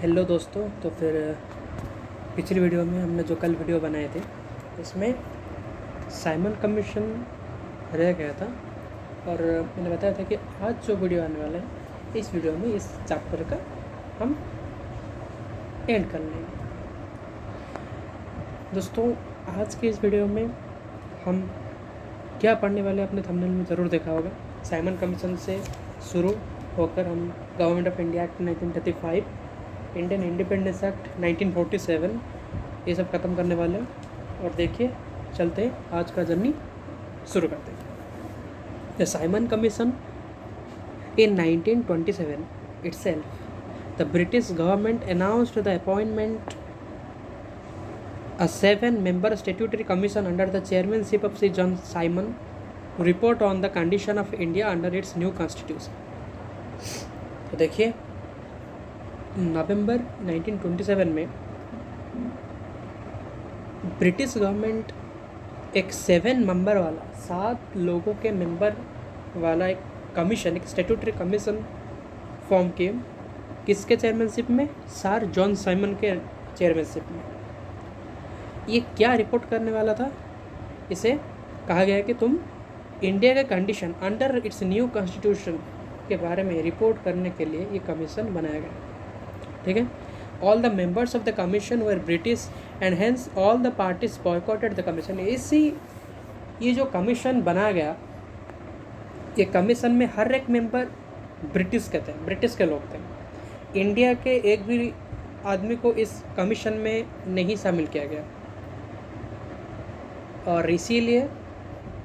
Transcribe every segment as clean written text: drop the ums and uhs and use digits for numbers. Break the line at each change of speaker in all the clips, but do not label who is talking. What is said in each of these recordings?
Hello दोस्तों। तो फिर पिछली वीडियो में हमने जो कल वीडियो बनाए थे उसमें साइमन कमीशन रह गया था और मैंने बताया था कि आज जो वीडियो आने वाला है इस वीडियो में इस चैप्टर का हम एंड कर लेंगे। दोस्तों आज के इस वीडियो में हम क्या पढ़ने वाले अपने थंबनेल में ज़रूर देखा होगा। साइमन कमीशन से शुरू होकर हम government of India act 1935, Indian independence act 1947 ये सब ख़त्म करने वाले हैं। और देखिए चलते हैं आज का जर्नी शुरू करते हैं। The Simon commission in 1927 itself, the British government announced the appointment a 7-member statutory commission under the chairmanship of Sir John Simon to report on the condition of India under its new constitution। तो देखिए नवंबर 1927 में British government एक 7 member वाला 7 लोगों के member वाला एक commission, एक स्टैट्यूटरी कमीशन फॉर्म किए। किसके चेयरमैनशिप में? सर जॉन साइमन के चेयरमैनशिप में। ये क्या रिपोर्ट करने वाला था? इसे कहा गया कि तुम इंडिया के condition under its new constitution के बारे में रिपोर्ट करने के लिए ये कमीशन बनाया गया। ठीक है। All the members of the commission were British and hence all the parties boycotted the commission. ये जो कमीशन बनाया गया, ये कमीशन में हर एक मेंबर ब्रिटिश के थे, ब्रिटिश के लोग थे। इंडिया के एक भी आदमी को इस कमीशन में नहीं शामिल किया गया और इसीलिए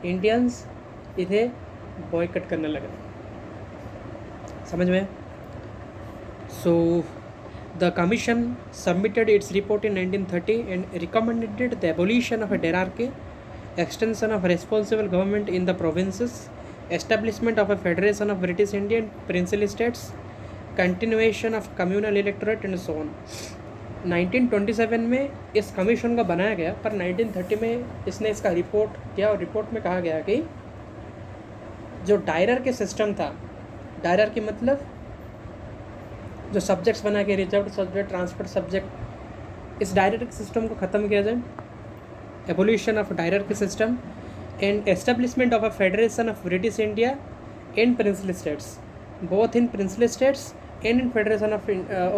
इंडियंस इन्हें बॉयकॉट करने लगे। समझ में? सो the commission submitted its report in 1930 and recommended the abolition of a hierarchy, extension of responsible government in the provinces, establishment of a federation of British India and princely states, continuation of communal electorate and so on। 1927 में इस commission का बनाया गया, पर 1930 में इसने इसका report किया और रिपोर्ट में कहा गया कि जो डायरर सिस्टम था, डायरर की मतलब जो सब्जेक्ट्स बना के रिजर्व सब्जेक्ट, ट्रांसफर सब्जेक्ट, इस डायरर सिस्टम को ख़त्म किया जाए। Evolution of dyarchy system and establishment of a federation of British India and princely states, both in princely states and in federation of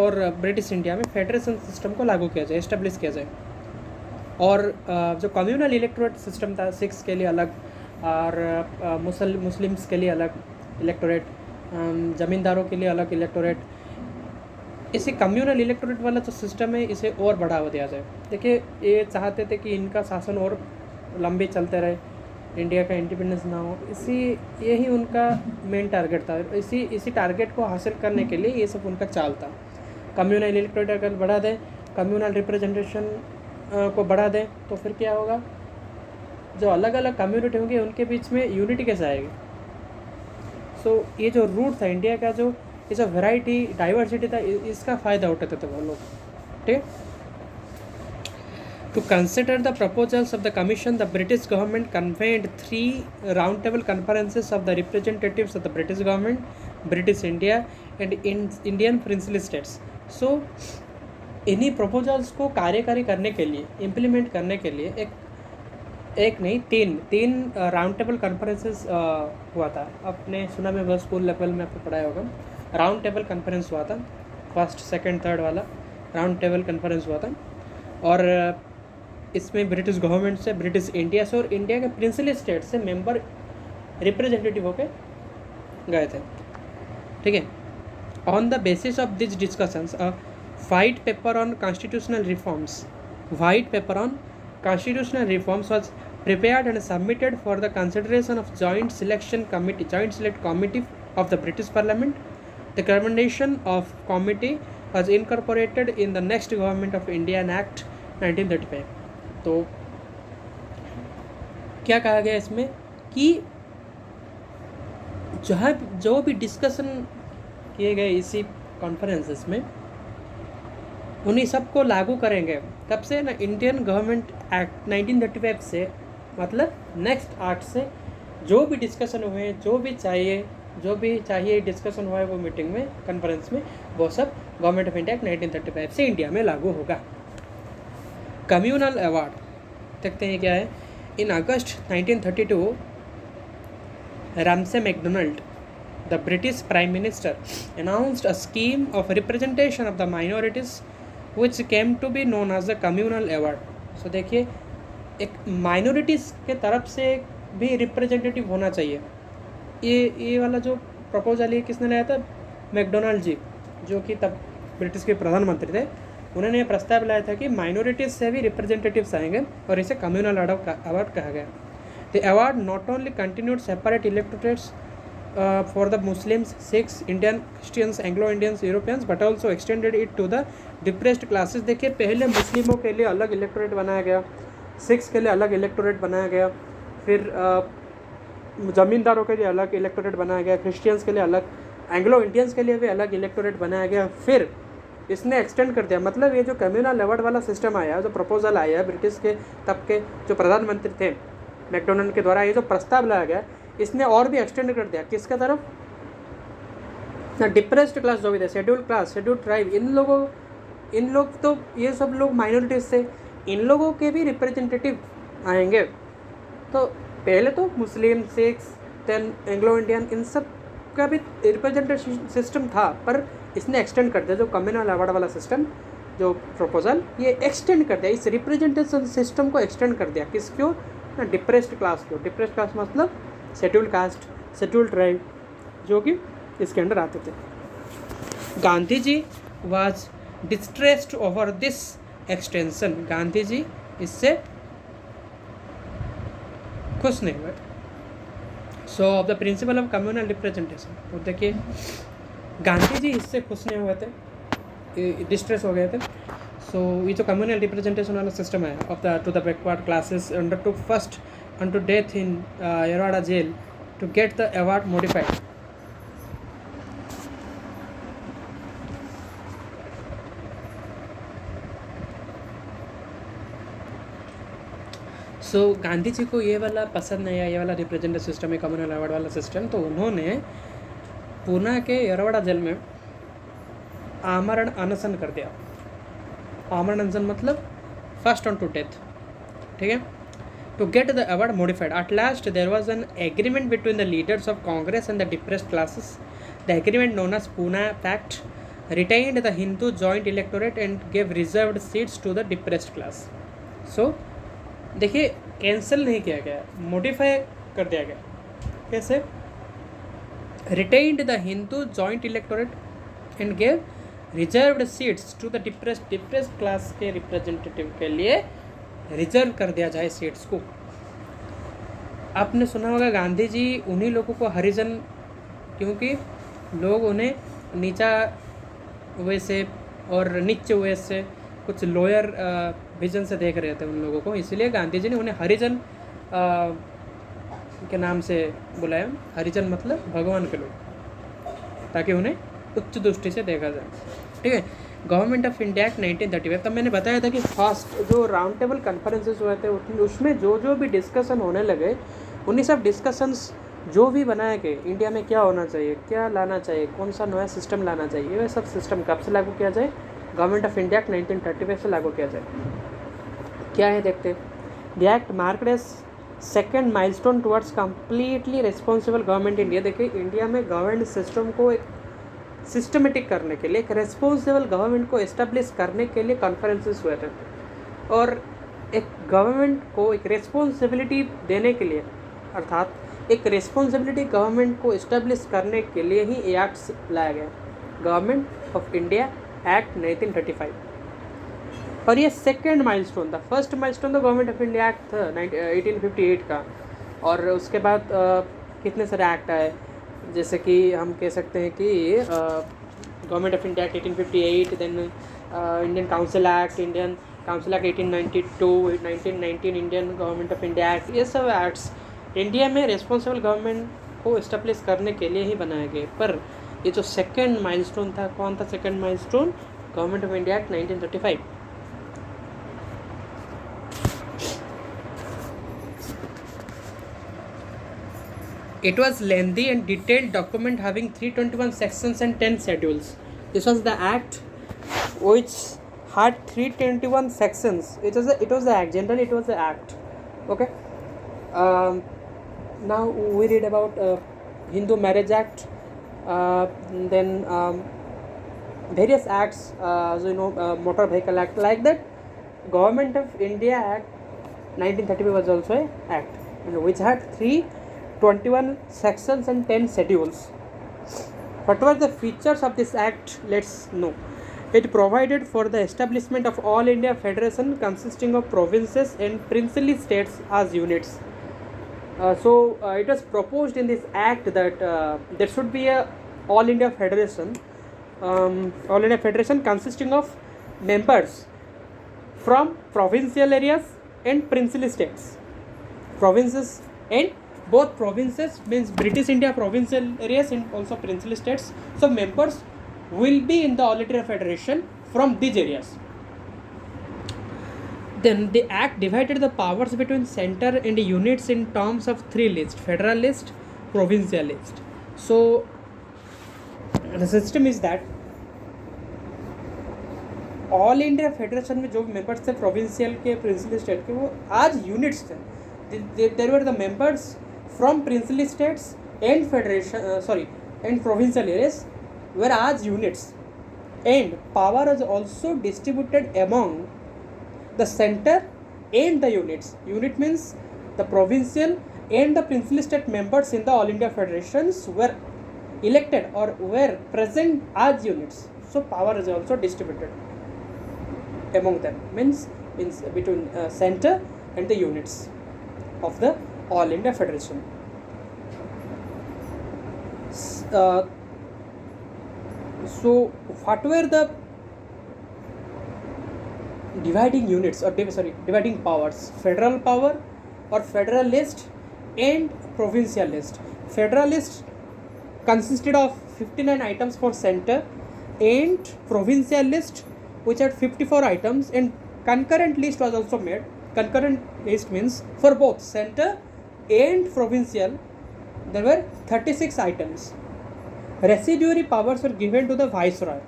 और ब्रिटिश इंडिया में federation system को लागू किया जाए, एस्टेब्लिश किया जाए। और जो कम्युनल इलेक्टोरेट सिस्टम था, सिख्स के लिए अलग और मुस्लिम्स के लिए अलग इलेक्टोरेट, ज़मींदारों के लिए अलग इलेक्टोरेट, इसी कम्युनल इलेक्टोरेट वाला जो सिस्टम है इसे और बढ़ावा दिया जाए। देखिए ये चाहते थे कि इनका शासन और लंबे चलते रहे, इंडिया का इंडिपेंडेंस ना हो, यही उनका मेन टारगेट था। इसी टारगेट को हासिल करने के लिए ये सब उनका चाल था। कम्युनल इलेक्टोरेट अगर बढ़ा दें, कम्युनल रिप्रेजेंटेशन को बढ़ा दें, तो फिर क्या होगा? जो अलग अलग कम्युनिटी होंगे उनके बीच में यूनिटी कैसे आएगी? सो ये जो रूट था इंडिया का, जो ये जो वैरायटी डाइवर्सिटी था, इसका फ़ायदा उठाते थे वो लोग। ठीक। To consider the proposals of the commission, the British government convened 3 round table conferences of the representatives of the British government, British India and Indian princely states. So इन्हीं प्रपोजल्स को कार्यकारी करने के लिए, इम्प्लीमेंट करने के लिए एक नहीं तीन राउंड टेबल कन्फ्रेंसेस हुआ था। आपने सुना में बस स्कूल लेवल में आपको पढ़ाया होगा। राउंड टेबल कन्फ्रेंस हुआ था, फर्स्ट सेकंड थर्ड वाला राउंड टेबल कन्फ्रेंस हुआ था। और इसमें ब्रिटिश गवर्नमेंट से, ब्रिटिश इंडिया से और इंडिया के प्रिंसली स्टेट से मेंबर रिप्रेजेंटेटिव होके गए थे। ठीक है। On the basis of this discussions a white paper on constitutional reforms was prepared and submitted for the consideration of joint select committee of the British Parliament. The recommendation of committee was incorporated in the next Government of India Act 1935। तो क्या कहा गया इसमें कि जो भी discussion किए गए इसी कॉन्फ्रेंसेस में, उन्हीं सबको लागू करेंगे। तब से ना इंडियन गवर्नमेंट एक्ट 1935 से, मतलब नेक्स्ट एक्ट से जो भी डिस्कशन हुए, जो भी चाहिए जो भी चाहिए डिस्कशन हुआ है वो मीटिंग में, कॉन्फ्रेंस में, वो सब गवर्नमेंट ऑफ इंडिया एक्ट 1935 से इंडिया में लागू होगा। कम्युनल अवार्ड देखते हैं क्या है। इन अगस्त 1932 Ramsay McDonald, the British Prime Minister, announced a scheme of representation of the minorities which came to be known as the communal award. So देखिए, एक माइनॉरिटीज़ के तरफ से भी रिप्रेजेंटेटिव होना चाहिए। ये वाला जो प्रपोजल है किसने लाया था? मैकडोनाल्ड जी, जो कि तब ब्रिटिश के प्रधानमंत्री थे। उन्होंने ये प्रस्ताव लाया था कि माइनॉरिटीज़ से भी रिप्रेजेंटेटिव्स आएंगे और इसे कम्युनल अवार्ड कहा गया। The award not only continued separate electorates for the Muslims, Sikhs, Indian, Christians, Anglo-Indians, Europeans, but also extended it to the depressed classes। देखिए, पहले मुस्लिमों के लिए अलग इलेक्टोरेट बनाया गया, सिख्स के लिए अलग इलेक्टोरेट बनाया गया, फिर ज़मींदारों के लिए अलग इलेक्टोरेट बनाया गया, क्रिश्चियंस के लिए अलग, एंग्लो इंडियंस के लिए भी अलग इलेक्टोरेट बनाया गया। फिर इसने एक्सटेंड कर दिया, मतलब ये जो कम्युनल अवार्ड वाला सिस्टम आया, जो प्रपोजल आया ब्रिटिश के तब के जो प्रधानमंत्री थे मैकडोनाल्ड के द्वारा, ये जो प्रस्ताव लाया गया, इसने और भी एक्सटेंड कर दिया किसका तरफ? ना डिप्रेस्ड क्लास जो भी थे, शेड्यूल क्लास, शेड्यूल ट्राइब, इन लोग तो ये सब लोग माइनॉरिटीज थे, इन लोगों के भी रिप्रेजेंटेटिव आएंगे। तो पहले तो मुस्लिम, सिख्स, देन एंग्लो इंडियन, इन सब का भी रिप्रेजेंटेटिव सिस्टम था, पर इसने एक्सटेंड कर दिया। जो कम्युनल अवार्ड वाला सिस्टम जो प्रपोजल, ये एक्सटेंड कर दिया, इस रिप्रेजेंटेशन सिस्टम को एक्सटेंड कर दिया। किसको? ना डिप्रेस्ड क्लास को। डिप्रेस्ड क्लास मतलब शेड्यूल कास्ट, शेड्यूल ट्राइब, जो कि इसके अंडर आते थे। Gandhi ji was distressed over this extension. Gandhi ji इससे खुश नहीं हुए। So of the principle of communal representation, तो देखिए गांधी जी इससे खुश नहीं हुए थे, डिस्ट्रेस हो गए थे। सो ये जो कम्युनल रिप्रेजेंटेशन वाला सिस्टम है of the two the backward classes undertook first unto death in Yerwada jail to get the award modified. सो गांधी जी को ये वाला पसंद नहीं आया, ये वाला रिप्रेजेंटेटिव सिस्टम है कम्युनल अवार्ड वाला सिस्टम। तो उन्होंने पूना के यरवाड़ा जेल में आमरण अनशन कर दिया। आमरण अनशन मतलब फर्स्ट ऑन टू डेथ, ठीक है। To get the award modified, at last there was an agreement between the leaders of Congress and the depressed classes. The agreement, known as Pune Pact, retained the Hindu joint electorate and gave reserved seats to the depressed class. So देखिए, cancel नहीं किया गया, modify कर दिया गया। कैसे? retained the Hindu joint electorate and gave reserved seats to the depressed class के representative के लिए रिजर्व कर दिया जाए सीट्स को। आपने सुना होगा गांधी जी उन्हीं लोगों को हरिजन, क्योंकि लोग उन्हें नीचा वे से और नीचे वे से कुछ लोअर विजन से देख रहे थे उन लोगों को, इसलिए गांधी जी ने उन्हें हरिजन के नाम से बुलाया। हरिजन मतलब भगवान के लोग, ताकि उन्हें उच्च दृष्टि से देखा जाए, ठीक है। गवर्नमेंट ऑफ इंडिया एक्ट 1935, तब मैंने बताया था कि फर्स्ट जो राउंड टेबल कन्फ्रेंसेस हुए थे उसमें जो भी डिस्कशन होने लगे, उन्हीं सब डिस्कशंस जो भी बनाए गए इंडिया में क्या होना चाहिए, क्या लाना चाहिए, कौन सा नया सिस्टम लाना चाहिए, वह सब सिस्टम कब से लागू किया जाए? गवर्नमेंट ऑफ इंडिया एक्ट 1935 से लागू किया जाए। क्या है देखते हैं। The act marked as second milestone towards completely responsible government India. देखिए, इंडिया में गवर्नमेंट सिस्टम को एक सिस्टमेटिक करने के लिए, एक रेस्पॉन्सिबल गवर्नमेंट को एस्टेब्लिश करने के लिए कॉन्फ्रेंसेस हुए थे, और एक गवर्नमेंट को एक रिस्पॉन्सिबिलिटी देने के लिए, अर्थात एक रिस्पॉन्सिबिलिटी गवर्नमेंट को एस्टेब्लिश करने के लिए ही ये एक्ट लाया गया, गवर्नमेंट ऑफ इंडिया एक्ट 1935। और ये सेकेंड माइलस्टोन था। फर्स्ट माइलस्टोन तो गवर्नमेंट ऑफ इंडिया एक्ट था 1858 का, और उसके बाद कितने सारे एक्ट आए, जैसे कि हम कह सकते हैं कि government of India act 1858, then Indian council act, Indian council act 1892, 1919 Indian government of India act. ये सब एक्ट्स इंडिया में रिस्पॉन्सिबल गवर्नमेंट को इस्टेब्लिश करने के लिए ही बनाए गए। पर ये जो सेकेंड माइलस्टोन था, कौन था second milestone? Government of India act 1935। It was lengthy and detailed document having 321 sections and 10 schedules. This was the act which had 321 sections. It was the act. Generally, it was the act. Okay. Now we read about Hindu Marriage Act. Then various acts. Motor Vehicle Act, like that. Government of India Act 1935 was also an act, which had 321 sections and 10 schedules. What were the features of this act? Let's know. It provided for the establishment of All India Federation consisting of provinces and princely states as units. It was proposed in this act that there should be a All India Federation, consisting of members from provincial areas and princely states. Provinces and both provinces means British India provincial areas and also princely states. So members will be in the All India Federation from these areas. Then the act divided the powers between center and units in terms of three lists: federal list, provincial list. So the system is that all India federation में जो members थे provincial के principle state के, वो आज units थे. There were the members from principal states and federation and provincial areas were as units, and power is also distributed among the centre and the units. Unit means the provincial and the principal state members in the all India federations were elected or were present as units. So power is also distributed among them, means between center and the units of the All India Federation. So what were the dividing units or dividing powers? Federal power or federal list and provincial list. Federal list consisted of 59 items for center and provincial list which had 54 items, and concurrent list was also made. Concurrent list means for both center and provincial there were 36 items. Residuary powers were given to the viceroy.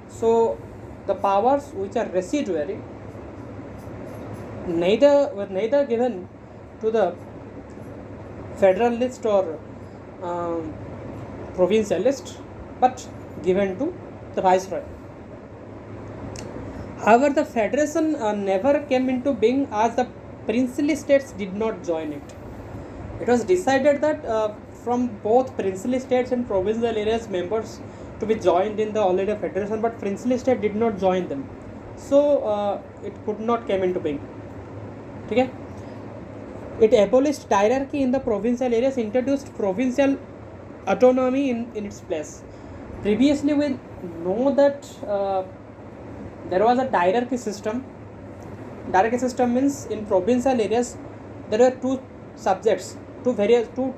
So the powers which are residuary were neither given to the federal list or provincial list, but given to the viceroy. However, the federation never came into being as the princely states did not join it. It was decided that from both princely states and provincial areas members to be joined in the All India Federation, but princely state did not join them. So it could not come into being. Okay? It abolished hierarchy in the provincial areas, introduced provincial autonomy in its place. Previously we know that there was a hierarchy system. Hierarchy system means in provincial areas there were two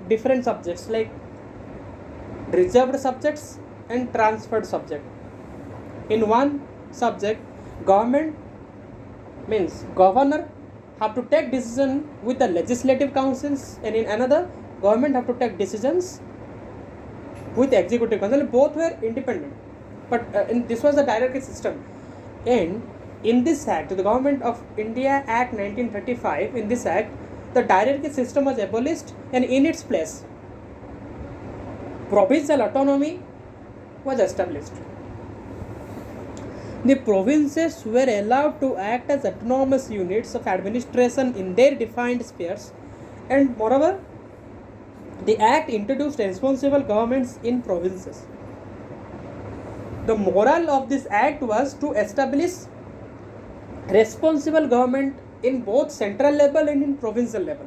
different subjects, like reserved subjects and transferred subject. In one subject, government means governor have to take decision with the legislative councils, and in another government have to take decisions with executive council. Both were independent, but this was the hierarchy system. And in this act, the Government of India Act 1935, in this act the hierarchy system was abolished, and in its place provincial autonomy was established. The provinces were allowed to act as autonomous units of administration in their defined spheres, and moreover the act introduced responsible governments in provinces. The moral of this act was to establish responsible government in both central level and in provincial level.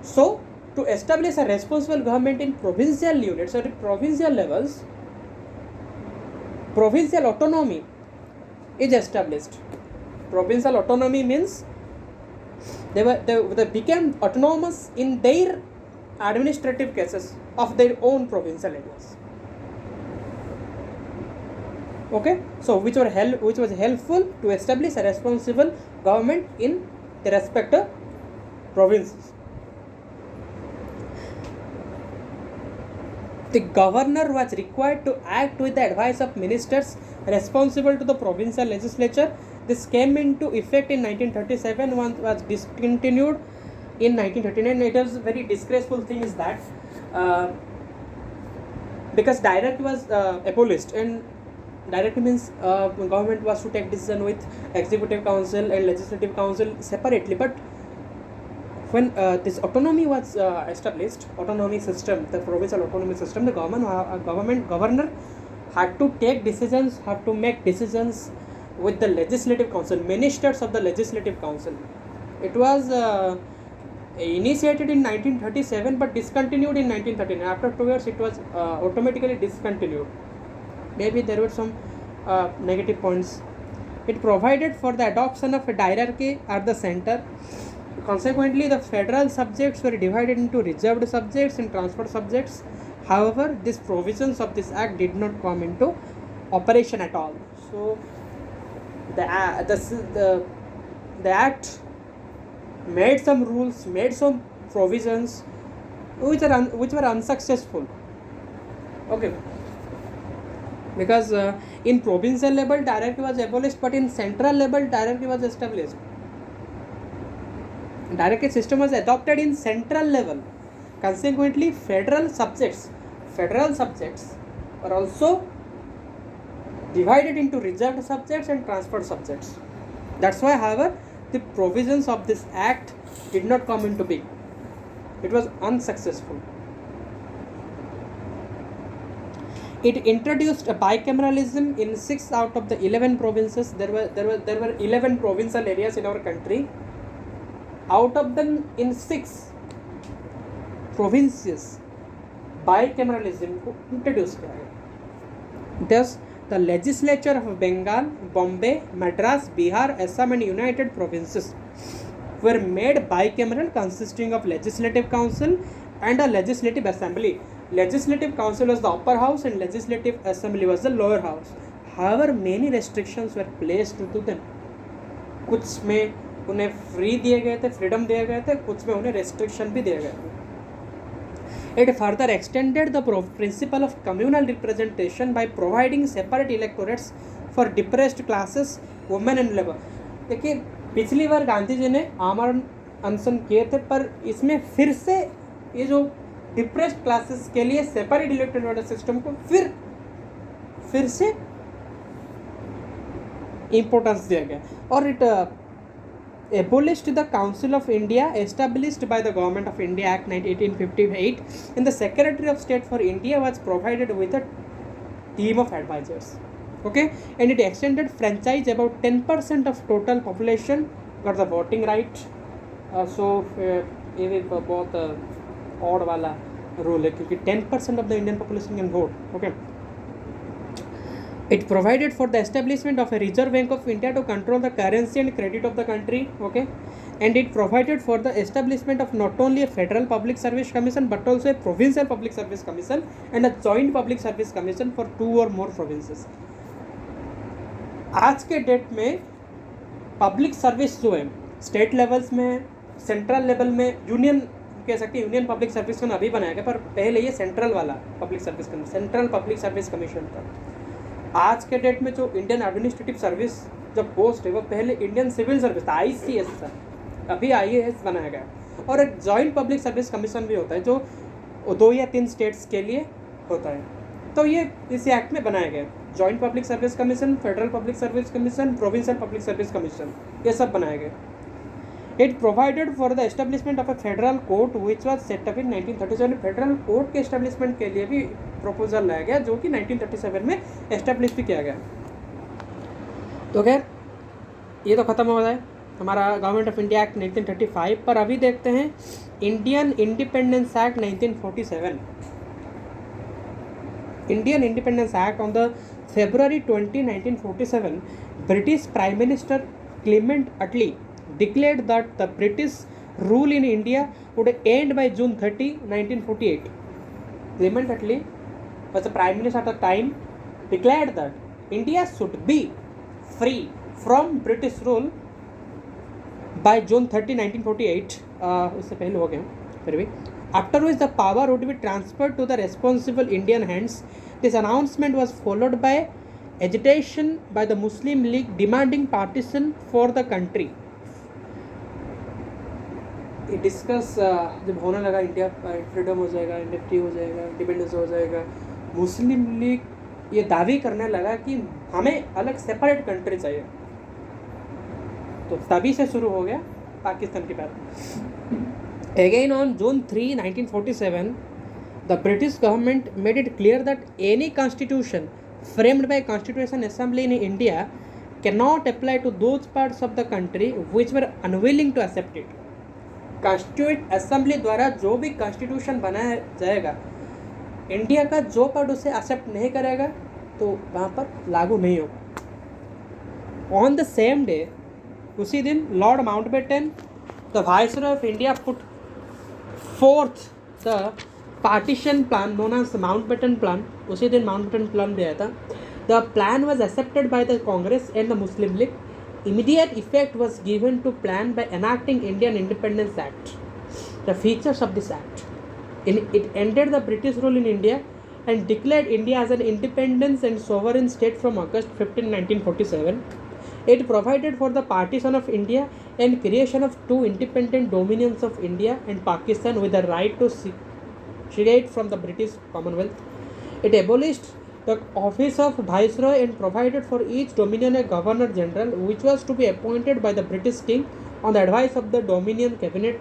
So to establish a responsible government in provincial units or in provincial levels, provincial autonomy is established. Provincial autonomy means they became autonomous in their administrative cases of their own provincial areas. Okay, so which was helpful to establish a responsible government in the respective provinces. The governor was required to act with the advice of ministers responsible to the provincial legislature. This came into effect in 1937 and was discontinued in 1939. It is very disgraceful thing is that because direct was abolished, and direct means government was to take decision with executive council and legislative council separately. But when this autonomy was established, autonomy system, the provincial autonomy system, the governor had to take decisions, had to make decisions with the legislative council, ministers of the legislative council. It was initiated in 1937 but discontinued in 1939. After 2 years it was automatically discontinued. Maybe there were some negative points. It provided for the adoption of a hierarchy at the center. Consequently, the federal subjects were divided into reserved subjects and transferred subjects. However, these provisions of this act did not come into operation at all. So, the act made some rules, made some provisions which were unsuccessful. Okay, because in provincial level hierarchy was abolished, but in central level hierarchy was established. Hierarchy system was adopted in central level. Consequently, federal subjects were also divided into reserved subjects and transferred subjects. That's why, however, the provisions of this act did not come into being. It was unsuccessful. It introduced a bicameralism in 6 out of the 11 provinces. There were 11 provincial areas in our country. Out of them, in 6 provinces, bicameralism introduced. Thus, the legislature of Bengal, Bombay, Madras, Bihar, Assam and United Provinces were made bicameral, consisting of legislative council and a legislative assembly. Legislative council was the upper house and legislative assembly was the lower house. However, many restrictions were placed to them. कुछ में उन्हें free दिए गए थे, freedom दिए गए थे, कुछ में उन्हें रेस्ट्रिक्शन भी दिए गए थे. It further extended the principle of communal representation by providing separate electorates for depressed classes, women and labor. देखिए, पिछली बार गांधी जी ने आमरण अनशन किए थे, पर इसमें फिर से ये जो डिप्रेस्ड क्लासेस के लिए सेपरेट इलेक्टोरल सिस्टम को फिर से इम्पोर्टेंस दिया गया. और it abolished the Council of India established by the Government of India Act 1858, and the Secretary of State for India was provided with a team of advisors. Okay, and it extended franchise. About 10% of total population got the voting right. So ये भी बहुत odd वाला rule है, क्योंकि 10% of the Indian population can vote. Okay. It provided for the establishment of a Reserve Bank of India to control the currency and credit of the country. Okay, and it provided for the establishment of not only a Federal Public Service Commission but also a Provincial Public Service Commission and a Joint Public Service Commission for 2 or more provinces. आज के date में public service जो है state levels में, central level में, union कह सकते हैं, यूनियन पब्लिक सर्विस कमीशन अभी बनाया गया, पर पहले ये सेंट्रल वाला public service commission, central public service commission था. आज के डेट में जो इंडियन एडमिनिस्ट्रेटिव सर्विस जो पोस्ट है वो पहले इंडियन सिविल सर्विस था, ICS था, अभी IAS बनाया गया. और एक जॉइंट पब्लिक सर्विस कमीशन भी होता है जो 2 या 3 स्टेट्स के लिए होता है. तो ये इस एक्ट में बनाया गया. Joint public service commission, federal public service commission, provincial public service commission, ये सब बनाए गए. It provided for the establishment of a federal court which was setup in 1937. Federal court के एस्टेब्लिशमेंट के लिए भी प्रपोजल लाया गया, जो कि 1937 में एस्टेब्लिश भी किया गया. तो खैर ये तो ख़त्म हो जाए हमारा गवर्नमेंट ऑफ इंडिया एक्ट 1935. पर अभी देखते हैं Indian independence act 1947. Indian independence act on the February 20, 1947, British Prime Minister Clement Attlee declared that the British rule in India would end by June 30, 1948. Clement Attlee was the Prime Minister at the time, declared that India should be free from British rule by June 30, 1948. उससे पहले हो गया फिर भी. after which the power would be transferred to the responsible Indian hands. This announcement was followed by agitation by the Muslim League demanding partition for the country. ये discuss जब होने लगा, इंडिया फ्रीडम हो जाएगा, इंडिया फ्री हो जाएगा, independence हो जाएगा, मुस्लिम लीग ये दावी करने लगा कि हमें अलग सेपरेट कंट्री चाहिए. तो तभी से शुरू हो गया पाकिस्तान की बात. Again on June 3, 1947, the British government made it clear that any constitution framed by Constitution Assembly in India cannot apply to those parts of the country which were unwilling to accept it. Constitute assembly द्वारा जो भी constitution बनाया जाएगा, India का जो part उसे accept नहीं करेगा तो वहाँ पर लागू नहीं होगा. ऑन द सेम डे, उसी दिन Lord Mountbatten, the viceroy of India, put forth the partition plan known as Mountbatten plan. उसी दिन माउंटबेटन प्लान दिया था. The plan was accepted by the Congress and the Muslim League. Immediate effect was given to plan by enacting Indian Independence Act. The features of this act: it ended the British rule in India and declared India as an independent and sovereign state from August 15, 1947. It provided for the partition of India and creation of two independent dominions of India and Pakistan with the right to secede from the British Commonwealth. It abolished the office of Viceroy and provided for each dominion a Governor General, which was to be appointed by the British King on the advice of the Dominion Cabinet.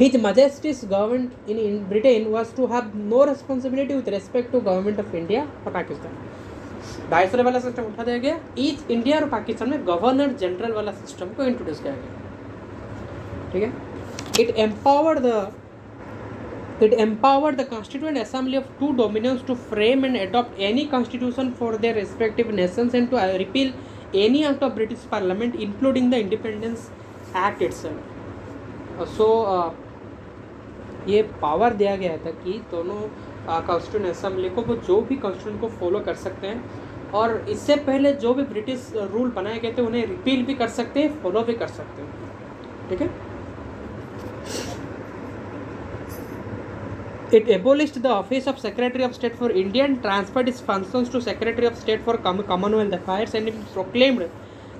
His Majesty's government in Britain was to have no responsibility with respect to government of India or Pakistan. Viceroy वाला system उठा दिया गया. Each India और पाकिस्तान में governor general वाला system को introduce किया गया. ठीक है. It empowered the Constituent Assembly of two dominions to frame and adopt any constitution for their respective nations and to repeal any act of British Parliament, including the Independence Act itself. So ये power दिया गया था कि दोनों constituent assembly को वो जो भी कॉन्स्टिट्यूशन को फॉलो कर सकते हैं, और इससे पहले जो भी ब्रिटिश रूल बनाए गए थे उन्हें रिपील भी कर सकते हैं, फॉलो भी कर सकते हैं. ठीक है. It abolished the office of Secretary of State for India and transferred its functions to Secretary of State for Commonwealth Affairs, and it proclaimed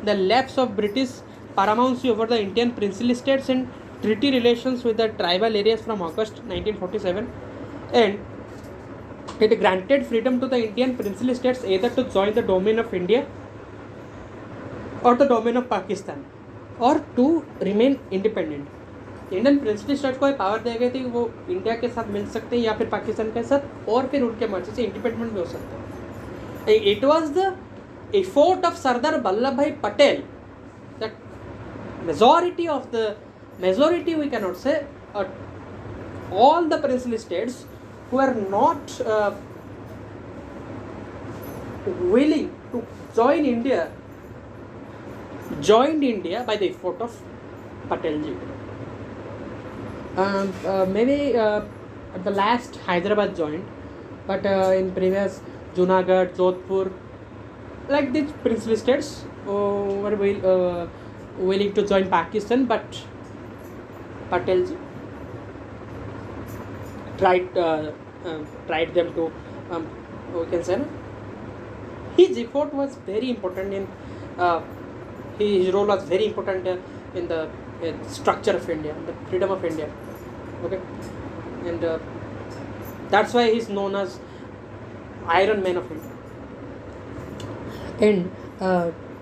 the lapse of British paramountcy over the Indian princely states and treaty relations with the tribal areas from August 1947, and it granted freedom to the Indian princely states either to join the domain of India or the domain of Pakistan or to remain independent. Indian princely state को power दिया गया थी वो India के साथ मिल सकते हैं या फिर पाकिस्तान के साथ, और फिर उनके मर्जी से इंडिपेंडेंट भी हो सकते हैं. It was the effort of Sardar Vallabhbhai Patel that majority we cannot say, all the princely states who are not willing to join India joined India by the effort of Patel ji. Maybe at the last Hyderabad joined, but in previous Junagadh, Jodhpur, like these princely states were willing to join Pakistan, but Patel ji tried them to we can say his effort was very important in his role was very important in the structure of India, the freedom of India. Okay, and that's why he is known as Iron Man of India. And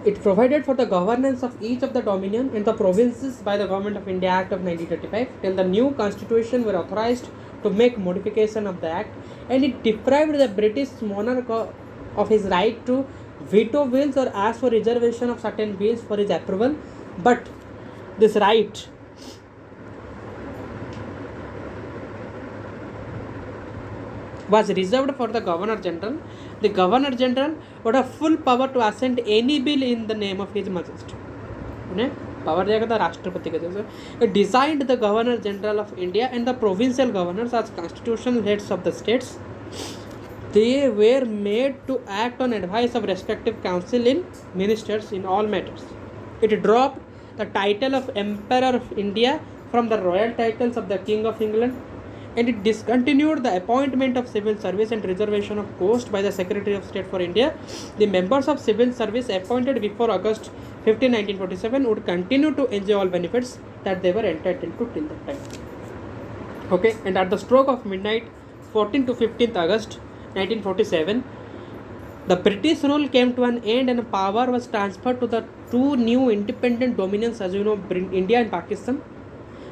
it provided for the governance of each of the dominion and the provinces by the Government of India Act of 1935 till the new constitution were authorized to make modification of the act, and it deprived the British monarch of his right to veto bills or ask for reservation of certain bills for his approval, but this right was reserved for the Governor General. The Governor General would have full power to assent any bill in the name of His Majesty. उन्हें power दिया गया था राष्ट्रपति के जैसे. It designed the Governor General of India and the provincial governors as constitutional heads of the states. They were made to act on advice of respective council in ministers in all matters. It dropped the title of Emperor of India from the royal titles of the King of England, and it discontinued the appointment of civil service and reservation of post by the Secretary of State for India. The members of civil service appointed before August 15, 1947 would continue to enjoy all benefits that they were entitled to till that time. Okay, and at the stroke of midnight, 14th to 15th August 1947, the British rule came to an end and power was transferred to the two new independent dominions, as you know, India and Pakistan.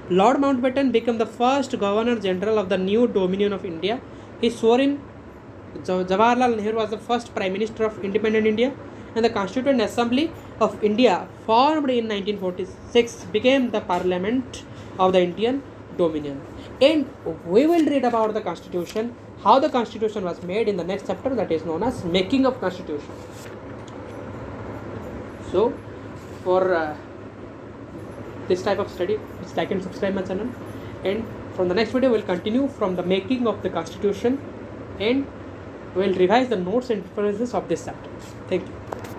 Lord Mountbatten became the first Governor General of the new Dominion of India. He swore in. Jawaharlal Nehru was the first Prime Minister of independent India, and the Constituent Assembly of India, formed in 1946, became the Parliament of the Indian Dominion. And we will read about the Constitution, how the Constitution was made, in the next chapter, that is known as Making of Constitution. So, for this type of study, please like and subscribe my channel, and from the next video we will continue from the making of the Constitution, and we will revise the notes and references of this chapter. Thank you.